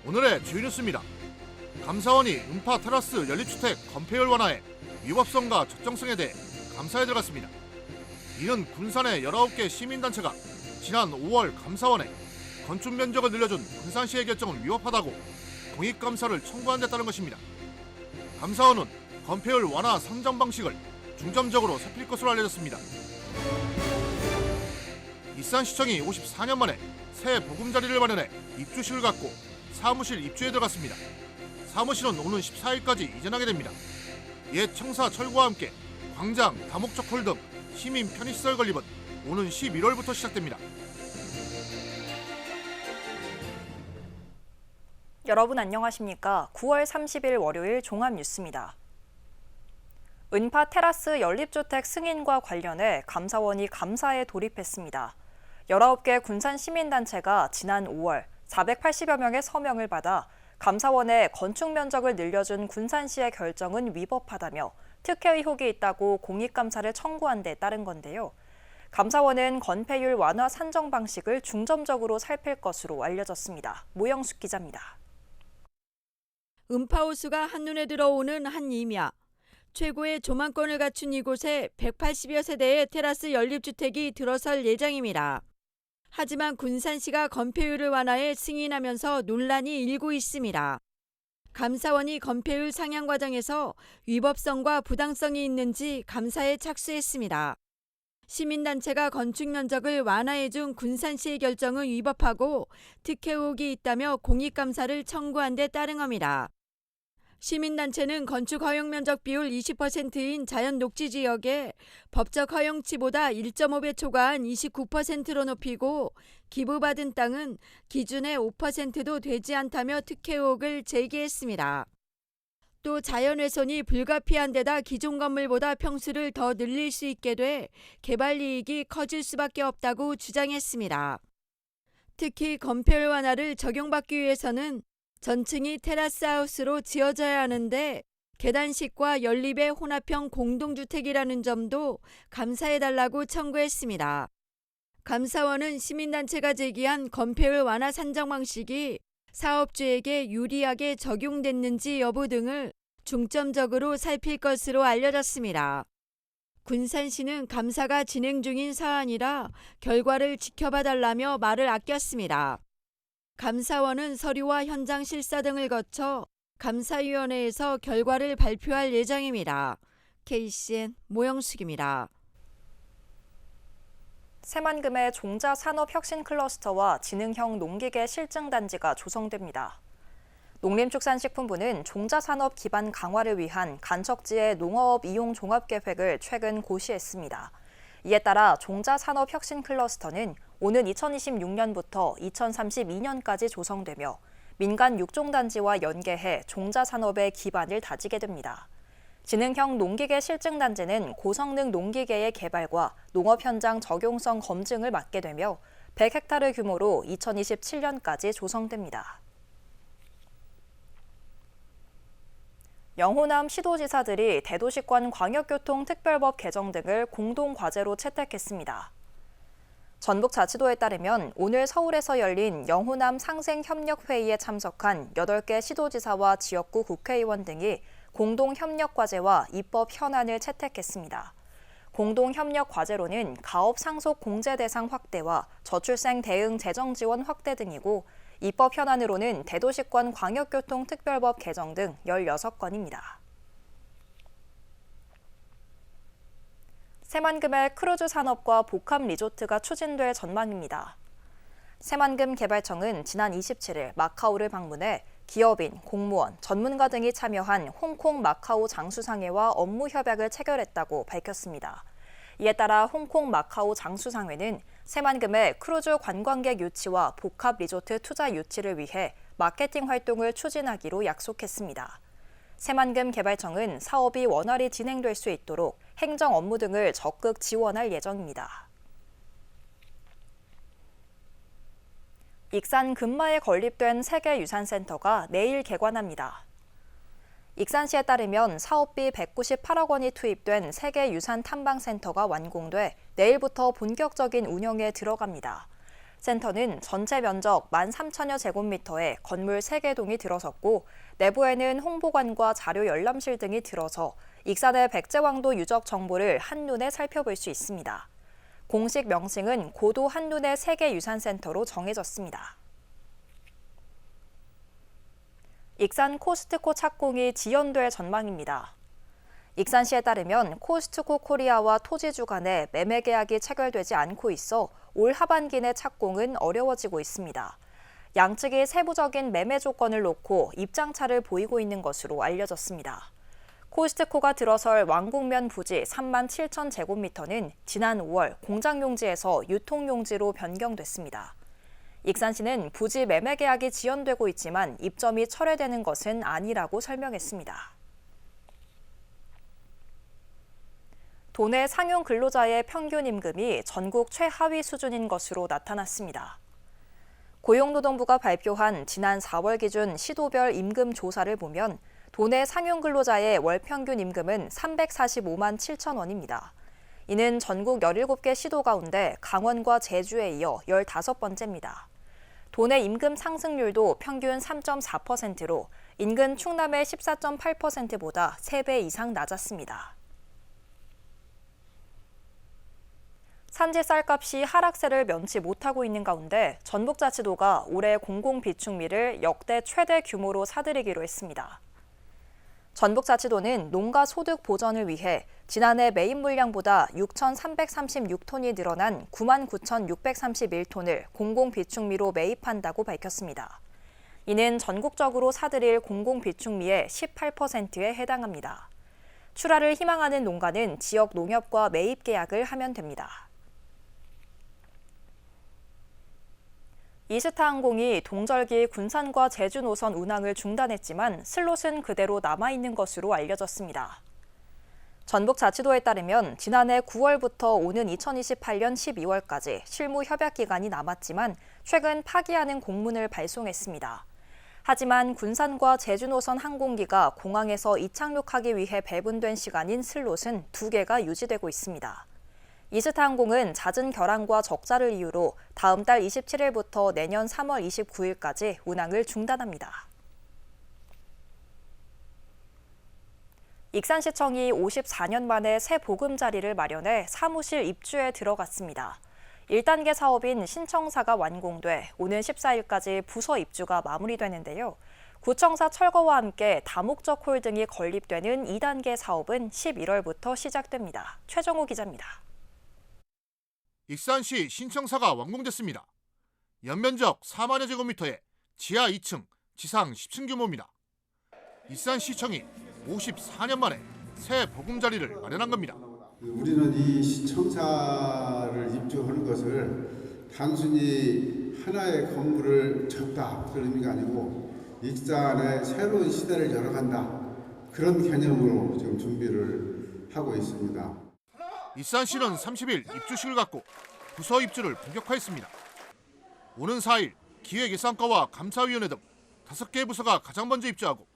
오늘의 주요 뉴스입니다. 감사원이 음파 테라스 연립주택 건폐율 완화의 위법성과 적정성에 대해 감사에 들어갔습니다. 이는 군산의 19개 시민단체가 지난 5월 감사원에 건축 면적을 늘려준 군산시의 결정은 위법하다고 공익감사를 청구한 데 따른 것입니다. 감사원은 건폐율 완화 선정 방식을 중점적으로 살필 것으로 알려졌습니다. 일산시청이 54년 만에 새 보금자리를 마련해 입주실을 갖고 사무실 입주에 들어갔습니다. 사무실은 오는 14일까지 이전하게 됩니다. 옛 청사 철거와 함께 광장, 다목적 홀 등 시민 편의시설 건립은 오는 11월부터 시작됩니다. 여러분 안녕하십니까? 9월 30일 월요일 종합뉴스입니다. 은파 테라스 연립주택 승인과 관련해 감사원이 감사에 돌입했습니다. 19개 군산 시민단체가 지난 5월 480여 명의 서명을 받아 감사원에 건축 면적을 늘려준 군산시의 결정은 위법하다며 특혜 의혹이 있다고 공익감사를 청구한 데 따른 건데요. 감사원은 건폐율 완화 산정 방식을 중점적으로 살필 것으로 알려졌습니다. 모영숙 기자입니다. 음파호수가 한눈에 들어오는 한 임야. 최고의 조망권을 갖춘 이곳에 180여 세대의 테라스 연립주택이 들어설 예정입니다. 하지만 군산시가 건폐율을 완화해 승인하면서 논란이 일고 있습니다. 감사원이 건폐율 상향 과정에서 위법성과 부당성이 있는지 감사에 착수했습니다. 시민단체가 건축 면적을 완화해준 군산시의 결정은 위법하고 특혜 의혹이 있다며 공익감사를 청구한 데 따른 겁니다. 시민단체는 건축 허용 면적 비율 20%인 자연 녹지 지역에 법적 허용치보다 1.5배 초과한 29%로 높이고 기부받은 땅은 기준의 5%도 되지 않다며 특혜 의혹을 제기했습니다. 또 자연훼손이 불가피한 데다 기존 건물보다 평수를 더 늘릴 수 있게 돼 개발 이익이 커질 수밖에 없다고 주장했습니다. 특히 건폐율 완화를 적용받기 위해서는 전층이 테라스하우스로 지어져야 하는데 계단식과 연립의 혼합형 공동주택이라는 점도 감사해달라고 청구했습니다. 감사원은 시민단체가 제기한 건폐율 완화 산정 방식이 사업주에게 유리하게 적용됐는지 여부 등을 중점적으로 살필 것으로 알려졌습니다. 군산시는 감사가 진행 중인 사안이라 결과를 지켜봐달라며 말을 아꼈습니다. 감사원은 서류와 현장 실사 등을 거쳐 감사위원회에서 결과를 발표할 예정입니다. KCN 모영숙입니다. 새만금의 종자산업혁신클러스터와 지능형 농기계 실증단지가 조성됩니다. 농림축산식품부는 종자산업 기반 강화를 위한 간척지의 농어업 이용 종합계획을 최근 고시했습니다. 이에 따라 종자산업혁신클러스터는 오는 2026년부터 2032년까지 조성되며 민간 육종단지와 연계해 종자산업의 기반을 다지게 됩니다. 지능형 농기계 실증단지는 고성능 농기계의 개발과 농업 현장 적용성 검증을 맡게 되며 100헥타르 규모로 2027년까지 조성됩니다. 영호남 시도지사들이 대도시권 광역교통특별법 개정 등을 공동과제로 채택했습니다. 전북자치도에 따르면 오늘 서울에서 열린 영호남 상생협력회의에 참석한 8개 시도지사와 지역구 국회의원 등이 공동협력과제와 입법 현안을 채택했습니다. 공동협력과제로는 가업 상속 공제 대상 확대와 저출생 대응 재정 지원 확대 등이고 입법 현안으로는 대도시권 광역교통특별법 개정 등 16건입니다. 새만금의 크루즈 산업과 복합 리조트가 추진될 전망입니다. 새만금 개발청은 지난 27일 마카오를 방문해 기업인, 공무원, 전문가 등이 참여한 홍콩 마카오 장수상회와 업무 협약을 체결했다고 밝혔습니다. 이에 따라 홍콩 마카오 장수상회는 새만금의 크루즈 관광객 유치와 복합 리조트 투자 유치를 위해 마케팅 활동을 추진하기로 약속했습니다. 새만금 개발청은 사업이 원활히 진행될 수 있도록 행정 업무 등을 적극 지원할 예정입니다. 익산 금마에 건립된 세계유산센터가 내일 개관합니다. 익산시에 따르면 사업비 198억 원이 투입된 세계유산 탐방센터가 완공돼 내일부터 본격적인 운영에 들어갑니다. 센터는 전체 면적 13,000여 제곱미터에 건물 3개 동이 들어섰고 내부에는 홍보관과 자료 열람실 등이 들어서 익산의 백제왕도 유적 정보를 한눈에 살펴볼 수 있습니다. 공식 명칭은 고도 한눈의 세계유산센터로 정해졌습니다. 익산 코스트코 착공이 지연될 전망입니다. 익산시에 따르면 코스트코 코리아와 토지주 간의 매매 계약이 체결되지 않고 있어 올 하반기 내 착공은 어려워지고 있습니다. 양측이 세부적인 매매 조건을 놓고 입장차를 보이고 있는 것으로 알려졌습니다. 코스트코가 들어설 왕국면 부지 37,000제곱미터는 지난 5월 공장용지에서 유통용지로 변경됐습니다. 익산시는 부지 매매 계약이 지연되고 있지만 입점이 철회되는 것은 아니라고 설명했습니다. 도내 상용 근로자의 평균 임금이 전국 최하위 수준인 것으로 나타났습니다. 고용노동부가 발표한 지난 4월 기준 시도별 임금 조사를 보면 도내 상용 근로자의 월 평균 임금은 345만 7천 원입니다. 이는 전국 17개 시도 가운데 강원과 제주에 이어 15번째입니다. 도내 임금 상승률도 평균 3.4%로 인근 충남의 14.8%보다 3배 이상 낮았습니다. 산지 쌀값이 하락세를 면치 못하고 있는 가운데 전북자치도가 올해 공공비축미를 역대 최대 규모로 사들이기로 했습니다. 전북자치도는 농가 소득 보전을 위해 지난해 매입 물량보다 6,336톤이 늘어난 99,631톤을 공공비축미로 매입한다고 밝혔습니다. 이는 전국적으로 사들일 공공비축미의 18%에 해당합니다. 출하를 희망하는 농가는 지역 농협과 매입 계약을 하면 됩니다. 이스타항공이 동절기 군산과 제주 노선 운항을 중단했지만 슬롯은 그대로 남아있는 것으로 알려졌습니다. 전북자치도에 따르면 지난해 9월부터 오는 2028년 12월까지 실무 협약 기간이 남았지만 최근 파기하는 공문을 발송했습니다. 하지만 군산과 제주 노선 항공기가 공항에서 이착륙하기 위해 배분된 시간인 슬롯은 2개가 유지되고 있습니다. 이스타항공은 잦은 결항과 적자를 이유로 다음 달 27일부터 내년 3월 29일까지 운항을 중단합니다. 익산시청이 54년 만에 새 보금자리를 마련해 사무실 입주에 들어갔습니다. 1단계 사업인 신청사가 완공돼 오는 14일까지 부서 입주가 마무리되는데요. 구청사 철거와 함께 다목적 홀등이 건립되는 2단계 사업은 11월부터 시작됩니다. 최정호 기자입니다. 익산시 신청사가 완공됐습니다. 연면적 4만여 제곱미터에 지하 2층, 지상 10층 규모입니다. 익산시청이 54년 만에 새 보금자리를 마련한 겁니다. 우리는 이 시청사를 입주하는 것을 단순히 하나의 건물을 졌다 그런 의미가 아니고 익산의 새로운 시대를 열어간다 그런 개념으로 지금 준비를 하고 있습니다. 익산시는 30일 입주식을 갖고 부서 입주를 본격화했습니다. 오는 4일 기획예산과와 감사위원회 등 5개 부서가 가장 먼저 입주하고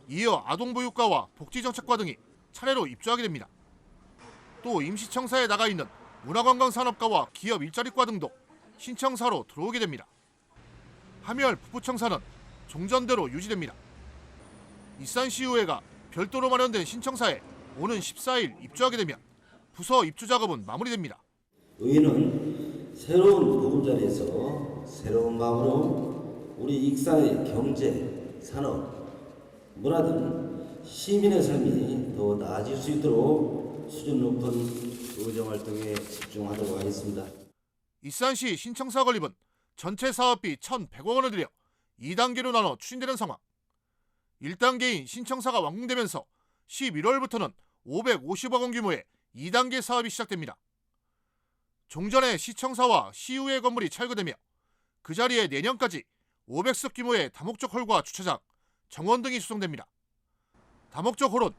이어 아동보육과와 복지정책과 등이 차례로 입주하게 됩니다. 또 임시청사에 나가 있는 문화관광산업과와 기업 일자리과 등도 신청사로 들어오게 됩니다. 하멸 부부청사는 종전대로 유지됩니다. 익산시의회가 별도로 마련된 신청사에 오는 14일 입주하게 되면 부서 입주 작업은 마무리됩니다. 의회는 새로운 보금자리에서 새로운 마음으로 우리 익산의 경제, 산업, 문화 등 시민의 삶이 더 나아질 수 있도록 수준 높은 의정 활동에 집중하도록 하겠습니다. 익산시 신청사 건립은 전체 사업비 1,100억 원을 들여 2단계로 나눠 추진되는 상황. 1단계인 신청사가 완공되면서 11월부터는 550억 원 규모의 2단계 사업이 시작됩니다. 종전에 시청사와 시의회 건물이 철거되며 그 자리에 내년까지 500석 규모의 다목적 홀과 주차장, 정원 등이 수송됩니다. 다목적 홀은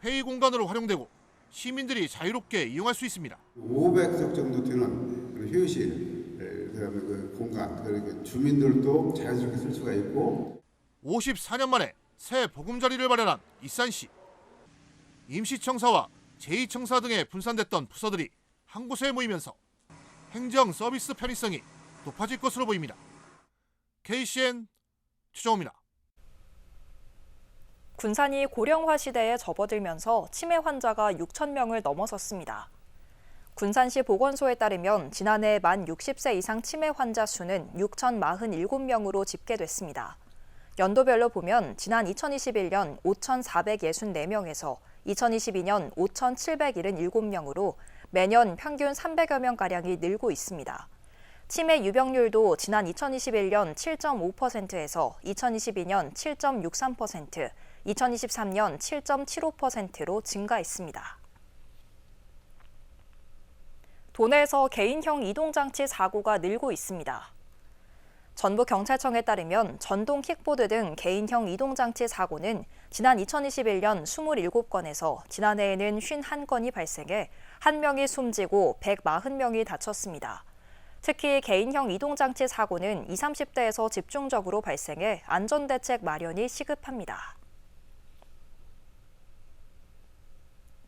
회의 공간으로 활용되고 시민들이 자유롭게 이용할 수 있습니다. 500석 정도 되는 회의실, 그다음에 그 공간, 그리고 주민들도 자연스럽게 쓸 수가 있고 54년 만에 새 보금자리를 마련한 익산시. 임시청사와 제2청사 등에 분산됐던 부서들이 한 곳에 모이면서 행정 서비스 편의성이 높아질 것으로 보입니다. KCN 최정호입니다. 군산이 고령화 시대에 접어들면서 치매 환자가 6천 명을 넘어섰습니다. 군산시 보건소에 따르면 지난해 만 60세 이상 치매 환자 수는 6,047명으로 집계됐습니다. 연도별로 보면 지난 2021년 5,464명에서 2022년 5,777명으로 매년 평균 300여 명가량이 늘고 있습니다. 치매 유병률도 지난 2021년 7.5%에서 2022년 7.63%, 2023년 7.75%로 증가했습니다. 도내에서 개인형 이동장치 사고가 늘고 있습니다. 전북경찰청에 따르면 전동 킥보드 등 개인형 이동장치 사고는 지난 2021년 27건에서 지난해에는 51건이 발생해 1명이 숨지고 140명이 다쳤습니다. 특히 개인형 이동장치 사고는 20, 30대에서 집중적으로 발생해 안전대책 마련이 시급합니다.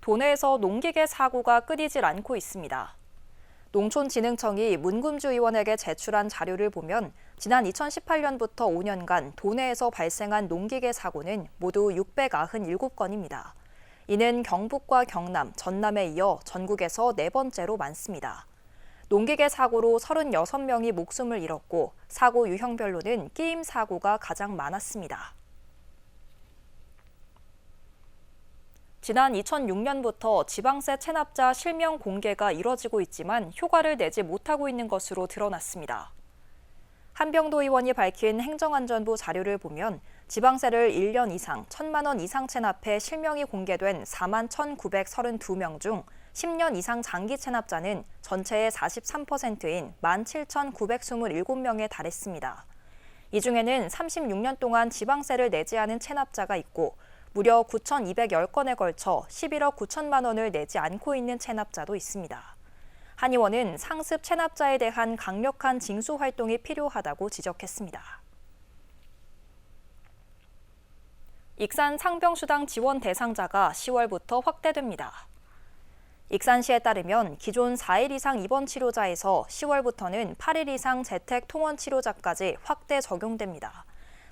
도내에서 농기계 사고가 끊이질 않고 있습니다. 농촌진흥청이 문금주 의원에게 제출한 자료를 보면 지난 2018년부터 5년간 도내에서 발생한 농기계 사고는 모두 697건입니다. 이는 경북과 경남, 전남에 이어 전국에서 4번째로 많습니다. 농기계 사고로 36명이 목숨을 잃었고 사고 유형별로는 끼임 사고가 가장 많았습니다. 지난 2006년부터 지방세 체납자 실명 공개가 이뤄지고 있지만 효과를 내지 못하고 있는 것으로 드러났습니다. 한병도 의원이 밝힌 행정안전부 자료를 보면 지방세를 1년 이상 1,000만 원 이상 체납해 실명이 공개된 4만 1,932명 중 10년 이상 장기 체납자는 전체의 43%인 17,927명에 달했습니다. 이 중에는 36년 동안 지방세를 내지 않은 체납자가 있고 무려 9,210건에 걸쳐 11억 9천만 원을 내지 않고 있는 체납자도 있습니다. 한 의원은 상습 체납자에 대한 강력한 징수 활동이 필요하다고 지적했습니다. 익산 상병수당 지원 대상자가 10월부터 확대됩니다. 익산시에 따르면 기존 4일 이상 입원 치료자에서 10월부터는 8일 이상 재택 통원 치료자까지 확대 적용됩니다.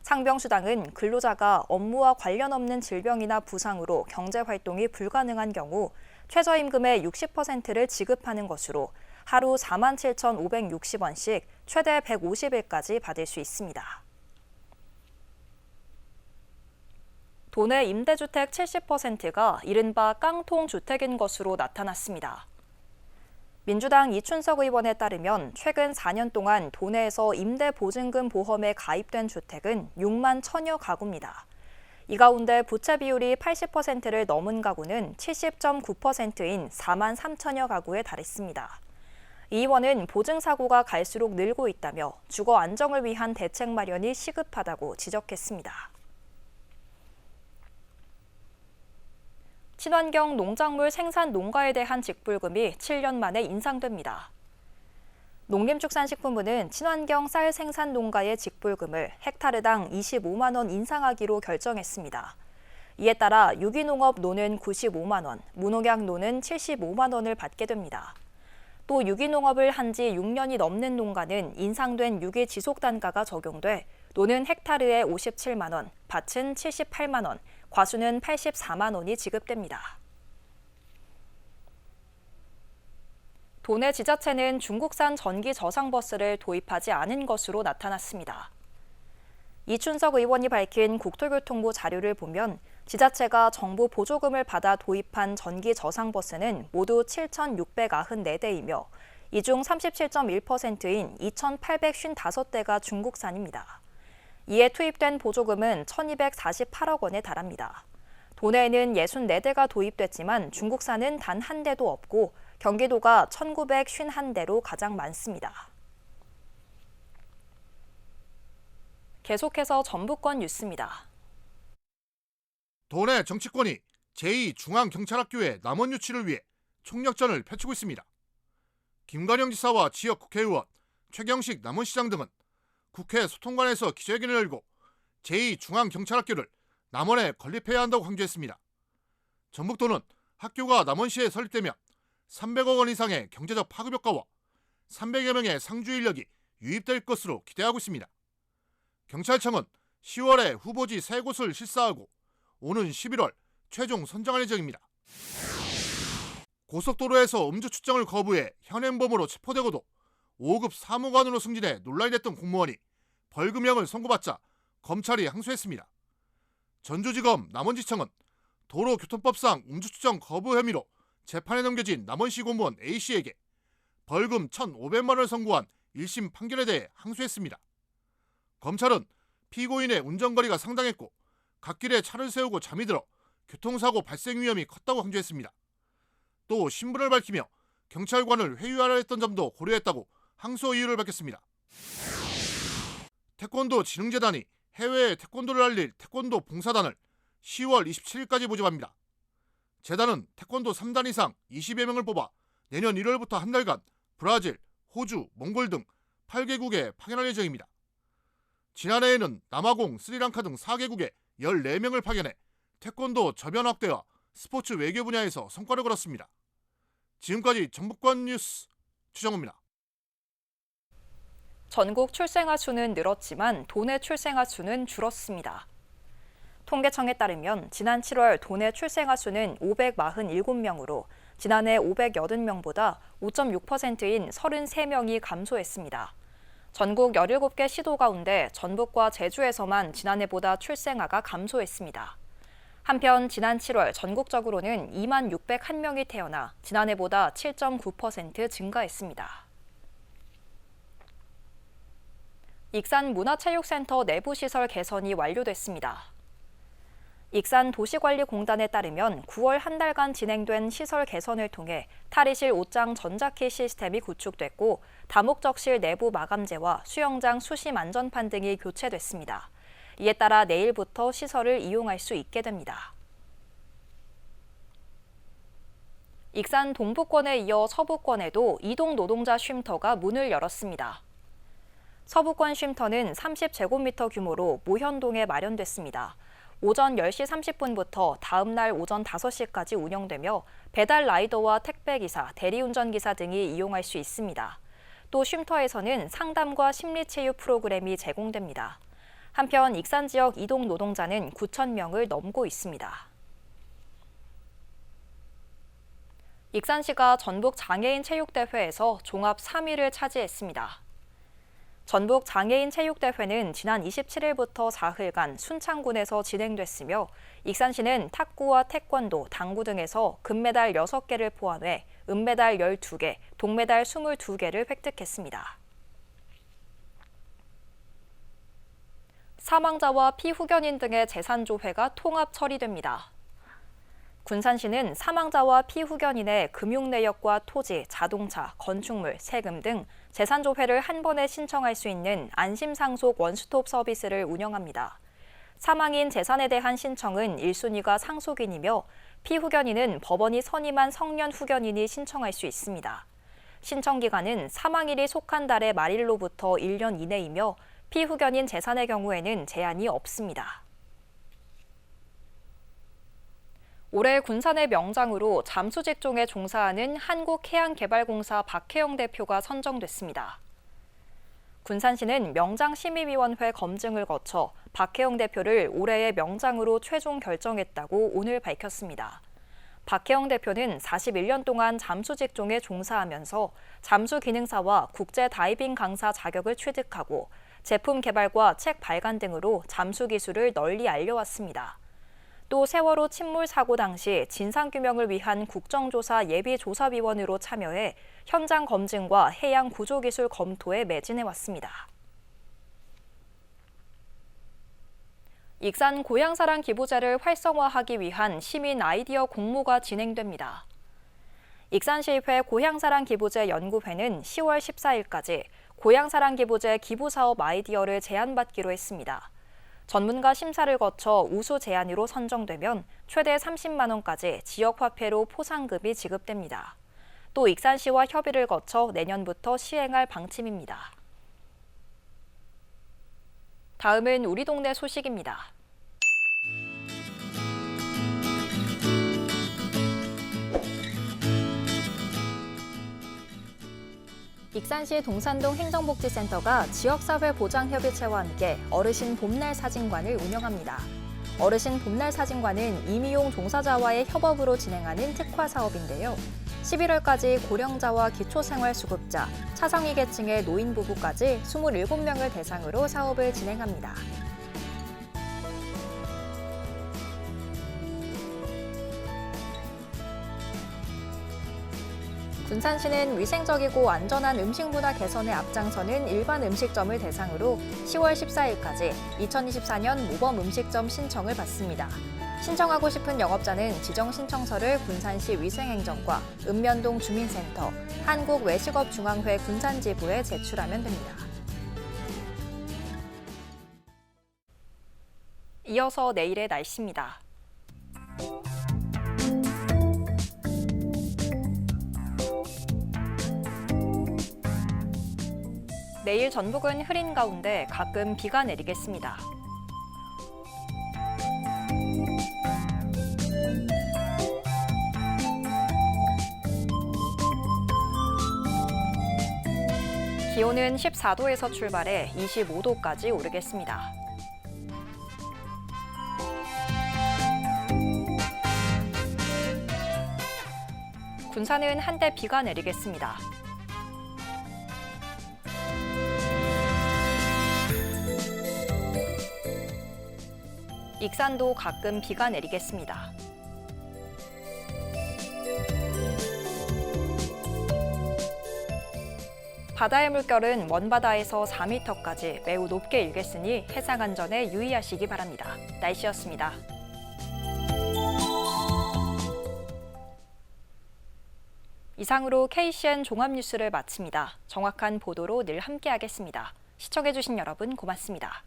상병수당은 근로자가 업무와 관련 없는 질병이나 부상으로 경제활동이 불가능한 경우 최저임금의 60%를 지급하는 것으로 하루 47,560원씩 최대 150일까지 받을 수 있습니다. 도내 임대주택 70%가 이른바 깡통주택인 것으로 나타났습니다. 민주당 이춘석 의원에 따르면 최근 4년 동안 도내에서 임대보증금 보험에 가입된 주택은 6만 1,000여 가구입니다. 이 가운데 부채 비율이 80%를 넘은 가구는 70.9%인 4만 3천여 가구에 달했습니다. 이 의원은 보증사고가 갈수록 늘고 있다며 주거 안정을 위한 대책 마련이 시급하다고 지적했습니다. 친환경 농작물 생산 농가에 대한 직불금이 7년 만에 인상됩니다. 농림축산식품부는 친환경 쌀 생산 농가의 직불금을 헥타르당 25만 원 인상하기로 결정했습니다. 이에 따라 유기농업 노는 95만 원, 무농약 노는 75만 원을 받게 됩니다. 또 유기농업을 한 지 6년이 넘는 농가는 인상된 유기 지속 단가가 적용돼 노는 헥타르에 57만 원, 밭은 78만 원, 과수는 84만 원이 지급됩니다. 도내 지자체는 중국산 전기 저상버스를 도입하지 않은 것으로 나타났습니다. 이춘석 의원이 밝힌 국토교통부 자료를 보면 지자체가 정부 보조금을 받아 도입한 전기 저상버스는 모두 7,694대이며 이 중 37.1%인 2,855대가 중국산입니다. 이에 투입된 보조금은 1,248억 원에 달합니다. 도내에는 64대가 도입됐지만 중국산은 단 한 대도 없고 경기도가 1,951대로 가장 많습니다. 계속해서 전북권 뉴스입니다. 도내 정치권이 제2중앙경찰학교의 남원 유치를 위해 총력전을 펼치고 있습니다. 김관영 지사와 지역 국회의원, 최경식 남원시장 등은 국회 소통관에서 기자회견을 열고 제2중앙경찰학교를 남원에 건립해야 한다고 강조했습니다. 전북도는 학교가 남원시에 설립되면 300억 원 이상의 경제적 파급 효과와 300여 명의 상주 인력이 유입될 것으로 기대하고 있습니다. 경찰청은 10월에 후보지 3곳을 실사하고 오는 11월 최종 선정할 예정입니다. 고속도로에서 음주 측정을 거부해 현행범으로 체포되고도 5급 사무관으로 승진해 논란이 됐던 공무원이 벌금형을 선고받자 검찰이 항소했습니다. 전주지검 남원지청은 도로교통법상 음주 측정 거부 혐의로 재판에 넘겨진 남원시 공무원 A씨에게 벌금 1,500만 원을 선고한 1심 판결에 대해 항소했습니다. 검찰은 피고인의 운전거리가 상당했고 갓길에 차를 세우고 잠이 들어 교통사고 발생 위험이 컸다고 강조했습니다. 또 신분을 밝히며 경찰관을 회유하려 했던 점도 고려했다고 항소 이유를 밝혔습니다. 태권도 진흥재단이 해외에 태권도를 알릴 태권도 봉사단을 10월 27일까지 모집합니다. 재단은 태권도 3단 이상 20여 명을 뽑아 내년 1월부터 한 달간 브라질, 호주, 몽골 등 8개국에 파견할 예정입니다. 지난해에는 남아공, 스리랑카 등 4개국에 14명을 파견해 태권도 저변 확대와 스포츠 외교 분야에서 성과를 거뒀습니다. 지금까지 정부권 뉴스 추정호입니다. 전국 출생아 수는 늘었지만 도내 출생아 수는 줄었습니다. 통계청에 따르면 지난 7월 도내 출생아 수는 547명으로 지난해 580명보다 5.6%인 33명이 감소했습니다. 전국 17개 시도 가운데 전북과 제주에서만 지난해보다 출생아가 감소했습니다. 한편 지난 7월 전국적으로는 2만 601명이 태어나 지난해보다 7.9% 증가했습니다. 익산문화체육센터 내부시설 개선이 완료됐습니다. 익산도시관리공단에 따르면 9월 한 달간 진행된 시설 개선을 통해 탈의실 옷장 전자키 시스템이 구축됐고 다목적실 내부 마감재와 수영장 수심 안전판 등이 교체됐습니다. 이에 따라 내일부터 시설을 이용할 수 있게 됩니다. 익산 동부권에 이어 서부권에도 이동 노동자 쉼터가 문을 열었습니다. 서부권 쉼터는 30제곱미터 규모로 모현동에 마련됐습니다. 오전 10시 30분부터 다음 날 오전 5시까지 운영되며 배달 라이더와 택배기사, 대리운전기사 등이 이용할 수 있습니다. 또 쉼터에서는 상담과 심리체육 프로그램이 제공됩니다. 한편 익산 지역 이동 노동자는 9,000명을 넘고 있습니다. 익산시가 전북 장애인 체육대회에서 종합 3위를 차지했습니다. 전북 장애인 체육대회는 지난 27일부터 사흘간 순창군에서 진행됐으며 익산시는 탁구와 태권도, 당구 등에서 금메달 6개를 포함해 은메달 12개, 동메달 22개를 획득했습니다. 사망자와 피후견인 등의 재산조회가 통합 처리됩니다. 군산시는 사망자와 피후견인의 금융내역과 토지, 자동차, 건축물, 세금 등 재산조회를 한 번에 신청할 수 있는 안심상속 원스톱 서비스를 운영합니다. 사망인 재산에 대한 신청은 1순위가 상속인이며 피후견인은 법원이 선임한 성년 후견인이 신청할 수 있습니다. 신청기간은 사망일이 속한 달의 말일로부터 1년 이내이며 피후견인 재산의 경우에는 제한이 없습니다. 올해 군산의 명장으로 잠수직종에 종사하는 한국해양개발공사 박혜영 대표가 선정됐습니다. 군산시는 명장심의위원회 검증을 거쳐 박혜영 대표를 올해의 명장으로 최종 결정했다고 오늘 밝혔습니다. 박혜영 대표는 41년 동안 잠수직종에 종사하면서 잠수기능사와 국제다이빙 강사 자격을 취득하고 제품 개발과 책 발간 등으로 잠수 기술을 널리 알려왔습니다. 또 세월호 침몰 사고 당시 진상규명을 위한 국정조사 예비조사위원으로 참여해 현장 검증과 해양 구조기술 검토에 매진해왔습니다. 익산 고향사랑 기부제를 활성화하기 위한 시민 아이디어 공모가 진행됩니다. 익산시의회 고향사랑 기부제 연구회는 10월 14일까지 고향사랑 기부제 기부사업 아이디어를 제안받기로 했습니다. 전문가 심사를 거쳐 우수 제안으로 선정되면 최대 30만 원까지 지역화폐로 포상금이 지급됩니다. 또 익산시와 협의를 거쳐 내년부터 시행할 방침입니다. 다음은 우리 동네 소식입니다. 익산시 동산동 행정복지센터가 지역사회보장협의체와 함께 어르신 봄날 사진관을 운영합니다. 어르신 봄날 사진관은 임의용 종사자와의 협업으로 진행하는 특화 사업인데요. 11월까지 고령자와 기초생활수급자, 차상위 계층의 노인 부부까지 27명을 대상으로 사업을 진행합니다. 군산시는 위생적이고 안전한 음식 문화 개선에 앞장서는 일반 음식점을 대상으로 10월 14일까지 2024년 모범 음식점 신청을 받습니다. 신청하고 싶은 영업자는 지정 신청서를 군산시 위생행정과 읍면동 주민센터, 한국외식업중앙회 군산지부에 제출하면 됩니다. 이어서 내일의 날씨입니다. 내일 전북은 흐린 가운데 가끔 비가 내리겠습니다. 기온은 14도에서 출발해 25도까지 오르겠습니다. 군산은 한때 비가 내리겠습니다. 익산도 가끔 비가 내리겠습니다. 바다의 물결은 먼바다에서 4m까지 매우 높게 일겠으니 해상 안전에 유의하시기 바랍니다. 날씨였습니다. 이상으로 KCN 종합뉴스를 마칩니다. 정확한 보도로 늘 함께하겠습니다. 시청해주신 여러분 고맙습니다.